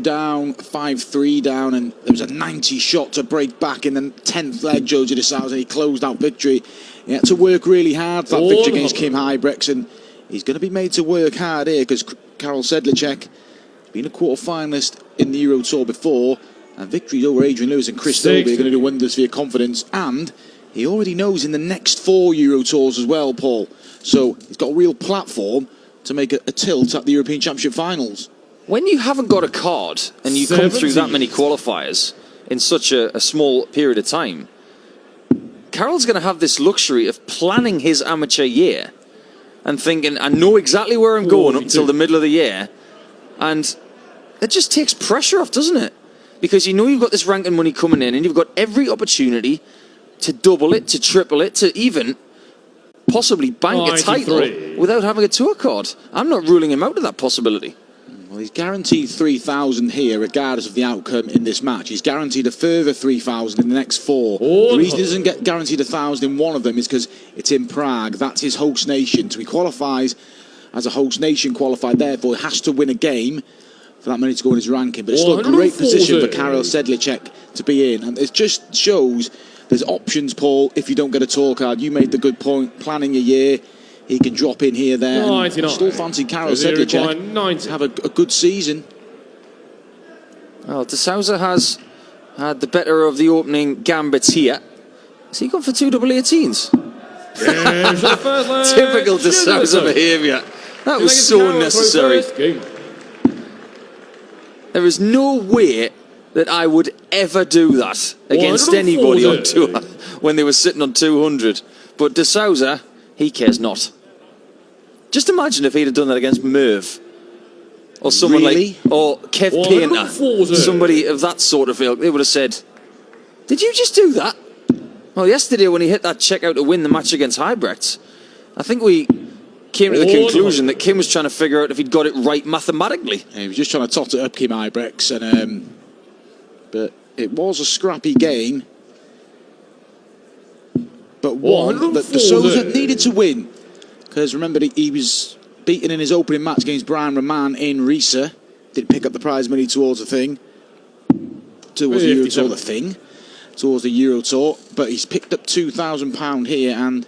down, 5-3 down, and there was a 90 shot to break back in the 10th leg. José de Sousa, he closed out victory. He had to work really hard for that victory against Kim Huybrechts, and he's going to be made to work hard here because Karel Sedlacek has been a quarter-finalist in the Euro Tour before, and victories over Adrian Lewis and Chris Dobey are going to do wonders for your confidence. And he already knows in the next 4 Euro Tours as well, Paul. So he's got a real platform to make a tilt at the European Championship finals. When you haven't got a card and you come through that many qualifiers in such a small period of time, Karel's going to have this luxury of planning his amateur year and thinking, I know exactly where I'm going up until the middle of the year. And it just takes pressure off, doesn't it? Because you know you've got this ranking money coming in and you've got every opportunity to double it, to triple it, to even possibly bank a title without having a tour card. I'm not ruling him out of that possibility. Well, he's guaranteed 3,000 here, regardless of the outcome in this match. He's guaranteed a further 3,000 in the next 4. The reason he doesn't get guaranteed 1,000 in one of them is because it's in Prague. That's his host nation. So he qualifies as a host nation qualified. Therefore, he has to win a game for that money to go in his ranking. But it's still a great position for Karel Sedlacek to be in. And it just shows there's options, Paul, if you don't get a tour card. You made the good point, planning your year. He can drop in here, there. I still fancy Karel Sedlacek to have a good season. Well, de Sousa has had the better of the opening gambits here. Has he gone for 2 double 18s? Typical de Sousa behaviour. That was so unnecessary. There is no way that I would ever do that against anybody on tour when they were sitting on 200. But de Sousa, he cares not. Just imagine if he'd have done that against Merv. Or someone like, or Kev Painter. Somebody of that sort of ilk. They would have said, did you just do that? Well, yesterday when he hit that check out to win the match against Huybrechts, I think we came to the conclusion that Kim was trying to figure out if he'd got it right mathematically. Yeah, he was just trying to tot it up, Kim Huybrechts, and but it was a scrappy game. But one that de Sousa needed to win. Because remember, he was beaten in his opening match against Brian Roman in Risa. Didn't pick up the prize money towards the thing. Towards the Euro Tour, towards the Euro Tour. But he's picked up £2,000 here. And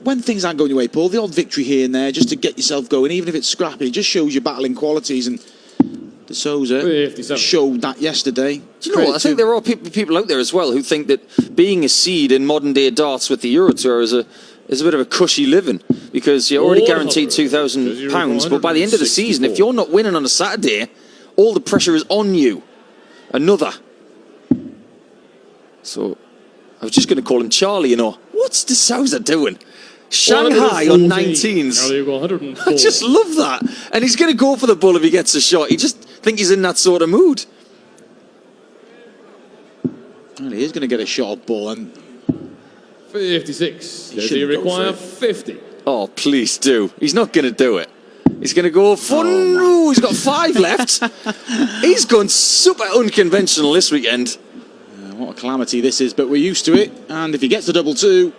when things aren't going your way, Paul, the odd victory here and there, just to get yourself going, even if it's scrappy, it just shows your battling qualities. And de Sousa showed that yesterday. Do you know what? I think there are people out there as well who think that being a seed in modern day darts with the Euro Tour is a bit of a cushy living, because you're already guaranteed £2,000. But by the end of the season, if you're not winning on a Saturday, all the pressure is on you. Another. So I was just going to call him Charlie, you know. What's de Sousa doing? Shanghai on 19s. I just love that. And he's going to go for the bull if he gets a shot. You just think he's in that sort of mood. Well, he is going to get a shot at bull. And 56. Does he require 50? Oh, please do. He's not going to do it. He's going to go for... no, he's got 5 left. He's gone super unconventional this weekend. What a calamity this is, but we're used to it. And if he gets the double 2,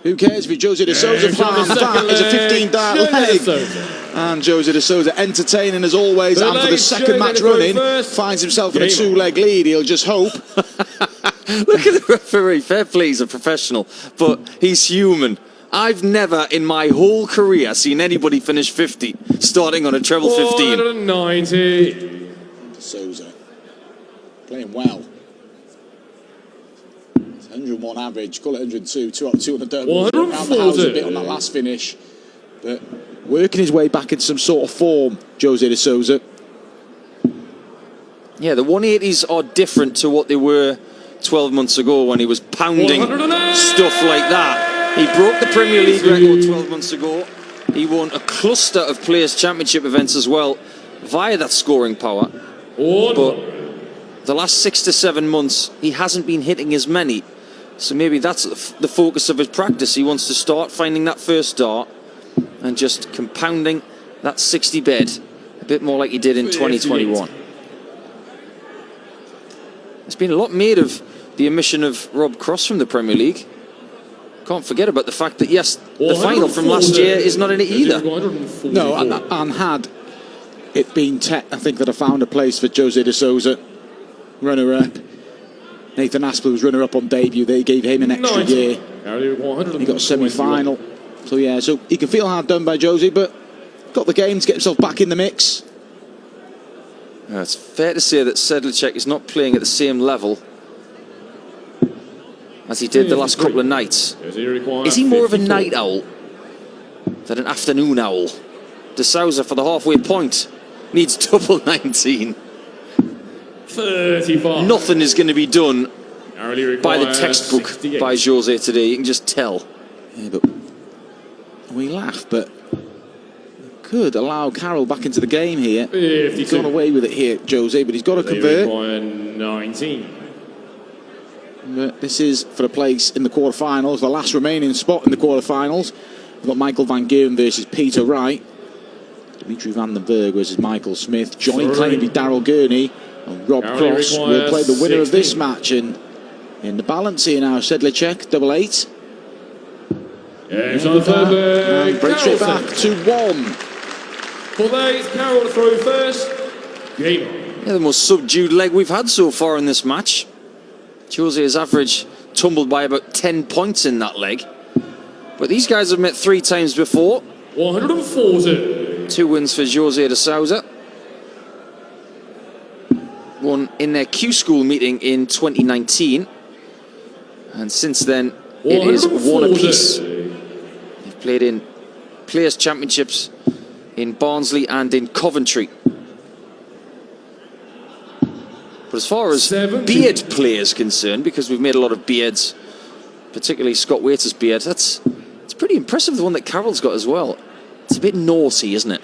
who cares if it's José de Sousa? That is a 15-dart leg. And José de Sousa entertaining as always. And for the second match running, finds himself in a 2-leg lead. He'll just hope. Look at the referee. Fair play, he's a professional, but he's human. I've never in my whole career seen anybody finish 50 starting on a treble 15. 190. Sousa playing well. It's 101 average, call it 102, 2 out of 2 on the dirt. A bit on that last finish, but working his way back into some sort of form, José de Sousa. Yeah, the 180s are different to what they were 12 months ago when he was pounding stuff like that. He broke the Premier League record 12 months ago. He won a cluster of Players' Championship events as well via that scoring power. But the last 6 to 7 months, he hasn't been hitting as many. So maybe that's the focus of his practice. He wants to start finding that first dart and just compounding that 60 bed a bit more like he did in 2021. There's been a lot made of the omission of Rob Cross from the Premier League. Can't forget about the fact that, yes, the final from last year is not in it either. No, and had it been Tet, I think, that I found a place for José de Sousa, runner-up. Nathan Aspler was runner-up on debut. They gave him an extra year. He got a semi-final. So yeah, so he can feel hard done by José, but got the game to get himself back in the mix. It's fair to say that Sedlacek is not playing at the same level as he did the last couple of nights. Is he more of a night owl than an afternoon owl? De Sousa for the halfway point needs double 19. 35. Nothing is going to be done by the textbook 68. By José today. You can just tell. Yeah, but we laugh, but could allow Karel back into the game here. 52. He's gone away with it here, José, but he's got to convert. 19. But this is for a place in the quarterfinals, the last remaining spot in the quarterfinals. We've got Michael van Geeren versus Peter Wright. Dimitri van den Berg versus Michael Smith. Johnny Clainby, Daryl Gurney, and Rob Cross will play the winner of this match. And in the balance here now, Sedlacek, 8-8. And breaks straight back to 1. For that, it's Karel to throw first. Game on. Yeah, the most subdued leg we've had so far in this match. José's average tumbled by about 10 points in that leg. But these guys have met 3 times before. 140. 2 wins for José de Sousa. One in their Q School meeting in 2019. And since then, it is 1 apiece. They've played in Players' Championships in Barnsley and in Coventry. But as far as beard play is concerned, because we've made a lot of beards, particularly Scott Waiter's beard, it's pretty impressive, the one that Karel's got as well. It's a bit naughty, isn't it?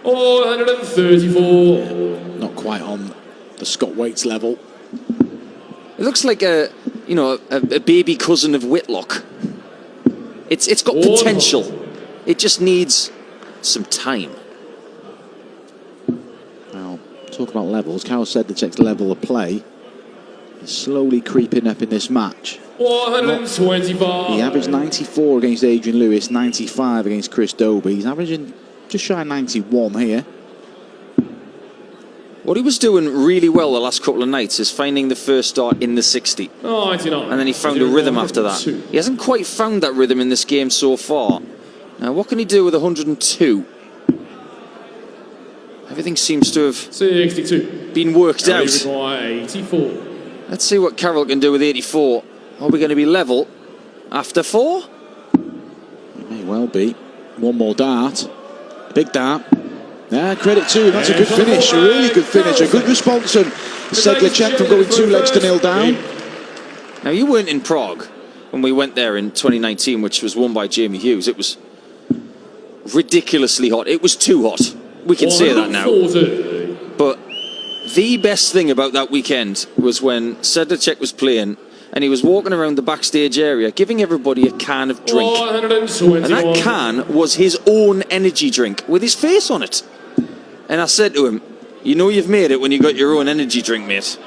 134. Not quite on the Scott Waits level. It looks like a baby cousin of Whitlock. It's got potential. It just needs some time. Now, talk about levels. Karel Sedlacek's level of play is slowly creeping up in this match. 125. He averaged 94 against Adrian Lewis, 95 against Chris Dobie. He's averaging just shy of 91 here. What he was doing really well the last couple of nights is finding the first start in the 60. 99. And then he found a rhythm after that. He hasn't quite found that rhythm in this game so far. Now, what can he do with 102? Everything seems to have 62. been worked out. 84. Let's see what Karel can do with 84. Are we going to be level after 4? It may well be. One more dart. Big dart. Yeah, credit to him. That's a good finish. A really good finish. A good response from Sedlacek from going 2 legs to 0 down. Now, you weren't in Prague when we went there in 2019, which was won by Jamie Hughes. It was ridiculously hot. It was too hot. We can say that now. But the best thing about that weekend was when Sedlacek was playing and he was walking around the backstage area giving everybody a can of drink. And that can was his own energy drink with his face on it. And I said to him, you know you've made it when you got your own energy drink, mate.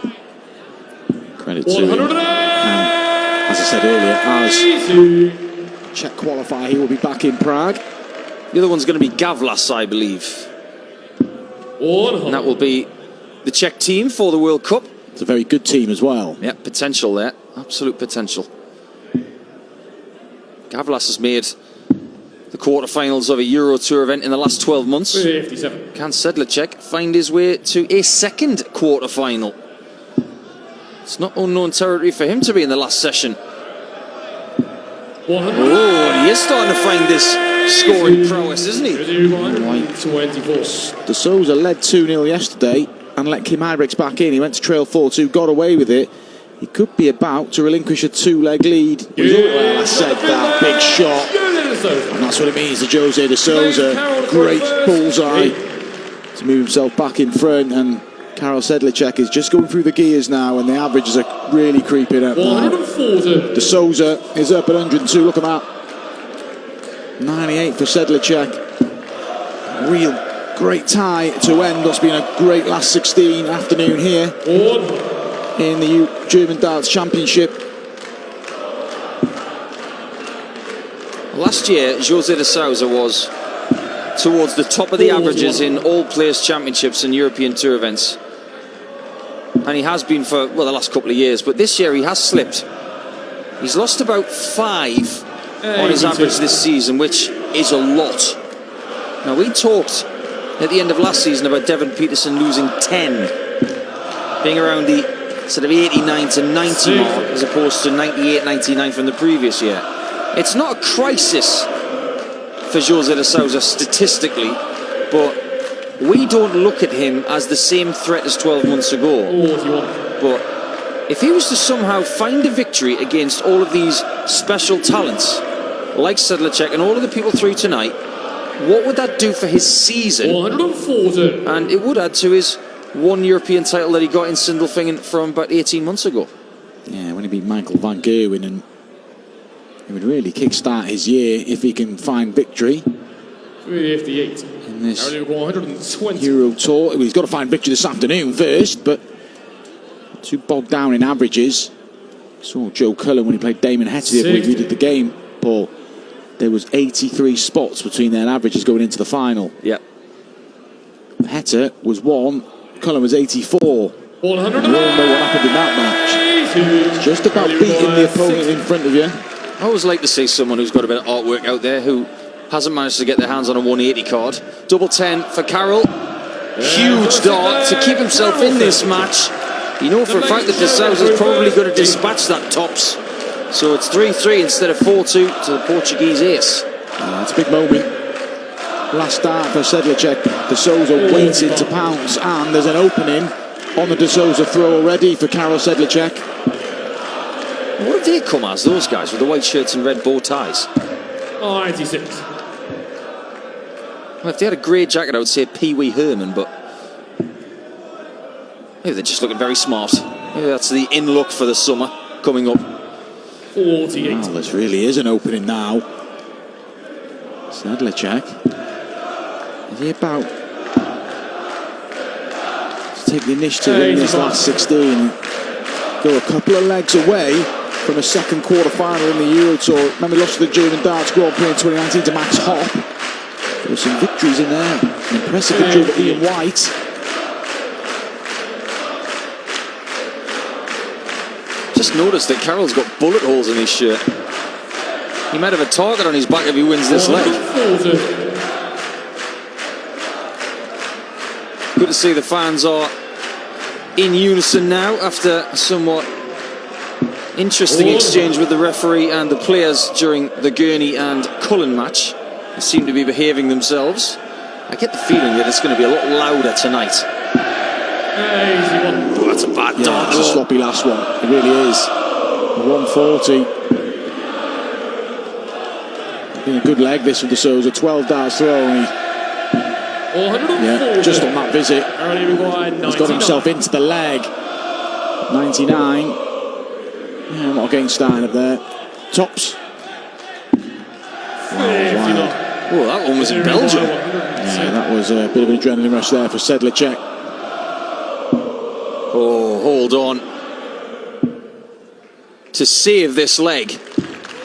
Credit to him. And as I said earlier, as Czech qualifier, he will be back in Prague. The other one's going to be Gavlas, I believe. And that will be the Czech team for the World Cup. It's a very good team as well. Yeah, potential there. Absolute potential. Gavlas has made the quarterfinals of a Euro Tour event in the last 12 months. 57. Can Sedlacek find his way to a second quarterfinal? It's not unknown territory for him to be in the last session. Oh, and he is starting to find this scoring prowess, isn't he? 24. De Sousa led 2-0 yesterday and let Kim Ibrex back in. He went to trail 4-2, got away with it. He could be about to relinquish a 2-leg lead. Well, I said that, big shot. And that's what it means to José de Sousa. Great bullseye to move himself back in front. And Karel Sedlacek is just going through the gears now, and the averages are really creeping up now. De Sousa is up at 102. Look at that. 98 for Sedlacek. Real great tie to end what's been a great last 16 afternoon here in the German Darts Championship. Last year, José de Sousa was towards the top of the averages in all Players' Championships and European Tour events. And he has been for, well, the last couple of years. But this year he has slipped. He's lost about 5 on his average this season, which is a lot. Now, we talked at the end of last season about Devon Peterson losing 10, being around the sort of 89 to 90 mark, as opposed to 98, 99 from the previous year. It's not a crisis for José de Sousa statistically, but we don't look at him as the same threat as 12 months ago. But if he was to somehow find a victory against all of these special talents, like Sedlacek and all of the people through tonight, what would that do for his season? 140. And it would add to his one European title that he got in Sindelfingen from about 18 months ago. Yeah, when he beat Michael van Gerwen, and it would really kickstart his year if he can find victory 358. in this 120. Euro Tour. Well, he's got to find victory this afternoon first, but not too bogged down in averages. Saw Joe Cullen when he played Damon Hette the other week. We did the game, Paul. There was 83 spots between their averages going into the final. Yep. Hette was 1, Cullen was 84. 100. We all know what happened in that match. It's just about beating the opponent in front of you. I always like to see someone who's got a bit of artwork out there who hasn't managed to get their hands on a 180 card. Double 10 for Karel. Huge dart to keep himself in this match. You know for a fact that de Sousa's probably going to dispatch that tops. So it's 3-3 instead of 4-2 to the Portuguese ace. It's a big moment. Last start for Sedlacek. De Sousa waited to pounce, and there's an opening on the de Sousa throw already for Karel Sedlacek. What have they come as, those guys, with the white shirts and red bow ties? 96. Well, if they had a grey jacket, I would say Pee Wee Herman, but maybe they're just looking very smart. Maybe that's the in-look for the summer coming up. 48. Well, this really is an opening now. Sedlacek. Is he about to take the initiative in this last 16? Go a couple of legs away from a second quarter-final in the Euro Tour. Remember, lost to the German darts Grand Prix in 2019 to Max Hopp. There were some victories in there. An impressive victory for Ian White. Just noticed that Karel's got bullet holes in his shirt. He might have a target on his back if he wins this leg. 140. Good to see the fans are in unison now after a somewhat interesting exchange with the referee and the players during the Gurney and Cullen match. They seem to be behaving themselves. I get the feeling that it's going to be a lot louder tonight. Oh, that's a bad dart. It's a sloppy last one. It really is. 140. Been a good leg this for de Sousa. 12 darts throw only. 140. Just on that visit. He's got himself into the leg. 99. Yeah, not against Stein up there. Tops. Oh, that one was in Belgium. Yeah, that was a bit of an adrenaline rush there for Sedlacek. Oh, hold on. To save this leg.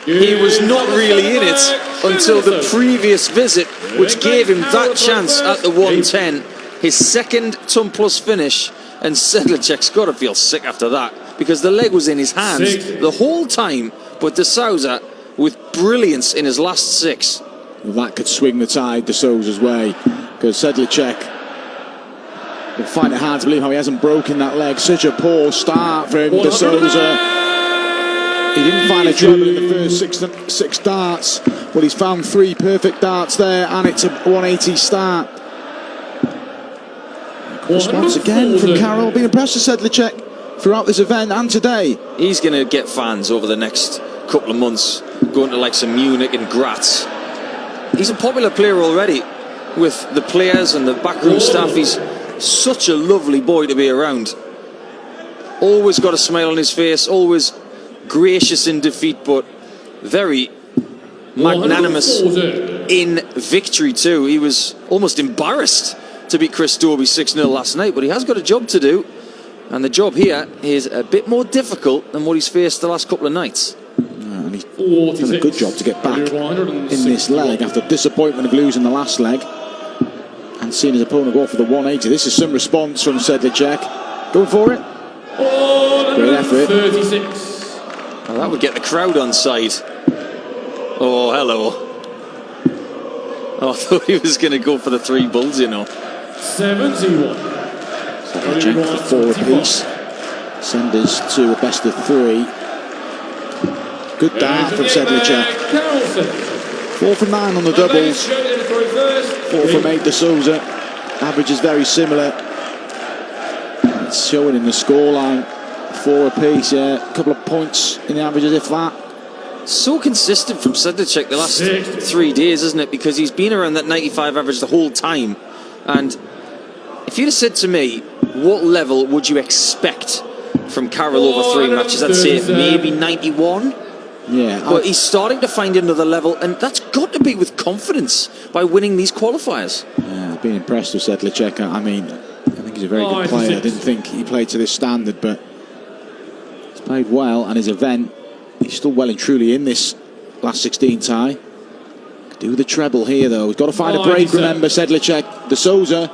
He was not really in it until the previous visit, which gave him that chance at the 110. His second ton plus finish, and Sedlacek's got to feel sick after that, because the leg was in his hands the whole time, but de Sousa with brilliance in his last 6. That could swing the tide de Sousa's way, because Sedlacek will find it hard to believe how he hasn't broken that leg. Such a poor start from de Sousa. He didn't find a treble in the first six darts, but he's found 3 perfect darts there, and it's a 180 start. Response again from Karel. Been impressed with Sedlacek throughout this event and today. He's going to get fans over the next couple of months, going to like some Munich and Graz. He's a popular player already with the players and the backroom staff. He's such a lovely boy to be around. Always got a smile on his face, always gracious in defeat, but very magnanimous in victory too. He was almost embarrassed to beat Chris Dobie 6-0 last night, but he has got a job to do, and the job here is a bit more difficult than what he's faced the last couple of nights. And he's done a good job to get back in this leg after disappointment of losing the last leg. and seeing his opponent go for the 180. This is some response from Sedlacek. Going for it. Great effort. 36. Well, that would get the crowd on side. Oh, hello. Oh, I thought he was going to go for the 3 bulls, you know. 71. Sedlacek for 4 apiece. Send us to a best of 3. Good dart from Sedlacek. 4 from 9 on the doubles. 4 from 8 to Sousa. Average is very similar. It's showing in the scoreline. 4 apiece, yeah. A couple of points in the averages, if that. So consistent from Sedlacek the last 3 days, isn't it? Because he's been around that 95 average the whole time. And if you'd have said to me, what level would you expect from Karel over 3 matches? I'd say maybe 91. Yeah, but he's starting to find another level, and that's got to be with confidence by winning these qualifiers. Yeah, I've been impressed with Sedlacek. I mean, I think he's a very good player. I didn't think he played to this standard, but he's played well, and his event, he's still well and truly in this last 16 tie. Could do the treble here, though. He's got to find a break, remember, Sedlacek. The Sousa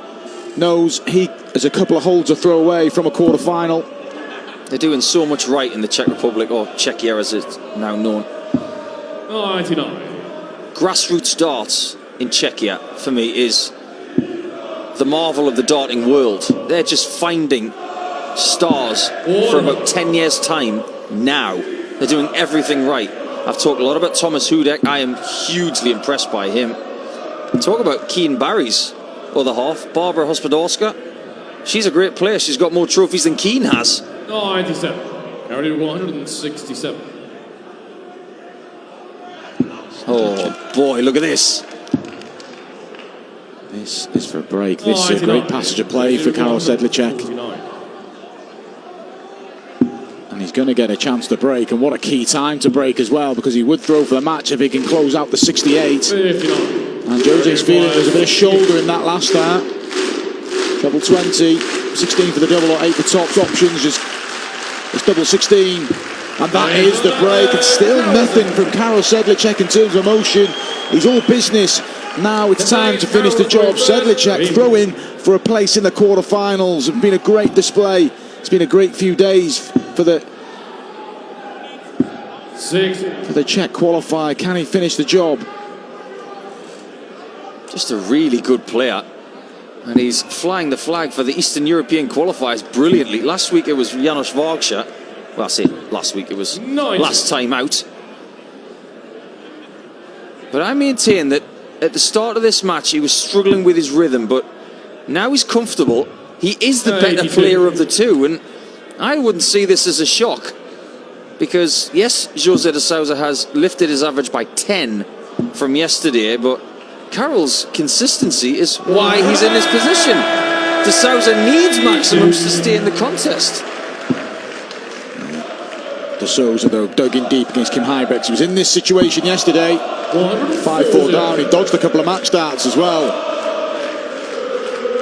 knows he has a couple of holds to throw away from a quarter-final. They're doing so much right in the Czech Republic, or Czechia as it's now known. 99. Grassroots darts in Czechia, for me, is the marvel of the darting world. They're just finding stars for about 10 years' time now. They're doing everything right. I've talked a lot about Thomas Hudek. I am hugely impressed by him. Talk about Keane Barry's other half, Barbara Hospodorska. She's a great player. She's got more trophies than Keane has. 97. Carried 167. Oh boy, look at this. This is for a break. This is a great passage of play for Karel Sedlacek. And he's going to get a chance to break, and what a key time to break as well, because he would throw for the match if he can close out the 68. 59. And José's feeling there's a bit of shoulder in that last start. Treble 20, 16 for the double or 8 for tops options. Just it's double 16. And that is the break. It's still nothing from Karel Sedlacek in terms of emotion. He's all business. Now it's time to finish the job. Sedlacek throwing for a place in the quarterfinals. It's been a great display. It's been a great few days for the Czech qualifier. Can he finish the job? Just a really good player. And he's flying the flag for the Eastern European qualifiers brilliantly. Last week it was Janos Vargsha. Well, I say last week, it was last time out. But I maintain that at the start of this match he was struggling with his rhythm, but now he's comfortable. He is the better player of the two, and I wouldn't see this as a shock. Because, yes, José de Sousa has lifted his average by 10 from yesterday, but Karel's consistency is why he's in this position. De Sousa needs maximums to stay in the contest. De Sousa, though, dug in deep against Kim Huybrechts. He was in this situation yesterday. 5-4 down. He dodged a couple of match starts as well.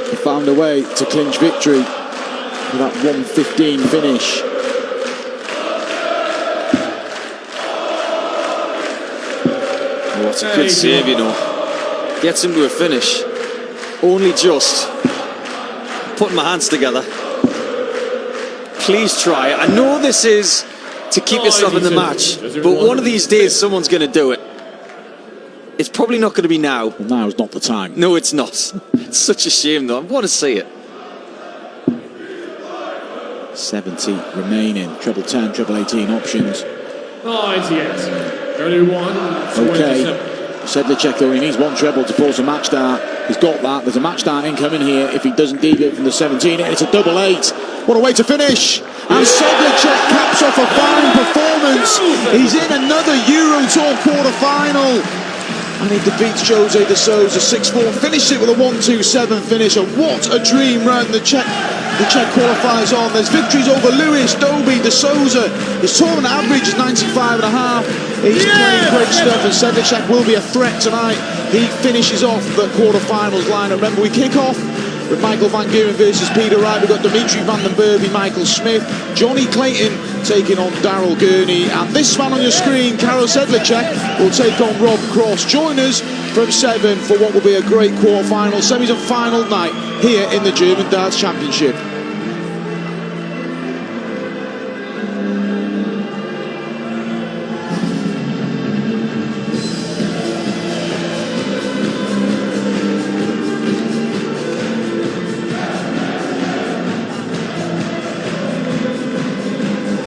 He found a way to clinch victory with that 1:15 finish. What a good save, you know. Gets him to a finish. Only just. Putting my hands together. Please try. I know this is to keep yourself in the match, but one of these days someone's going to do it. It's probably not going to be now. Well, now's not the time. No, it's not. It's such a shame, though. I want to see it. 70 remaining. Treble 10, treble 18 options. 98. 31. Okay. Sedlacek, though, he needs one treble to force a match start. He's got that. There's a match start incoming here if he doesn't deviate from the 17. It's a double 8. What a way to finish. And Sedlacek caps off a fine performance. He's in another Euro Tour quarter-final. And he defeats José de Sousa 6-4. Finished it with a 1-2-7 finish. And what a dream run the Czech qualifiers on. There's victories over Lewis, Doby, de Sousa. His tournament average is 95.5. He's playing great stuff, and Sedlacek will be a threat tonight. He finishes off the quarterfinals lineup. Remember, we kick off with Michael Van Geuren versus Peter Wright. We've got Dimitri van den Berby, Michael Smith, Johnny Clayton taking on Daryl Gurney, and this man on your screen, Karel Sedlacek, will take on Rob Cross. Join us from 7 for what will be a great quarter-final, semis and final night here in the German Darts Championship.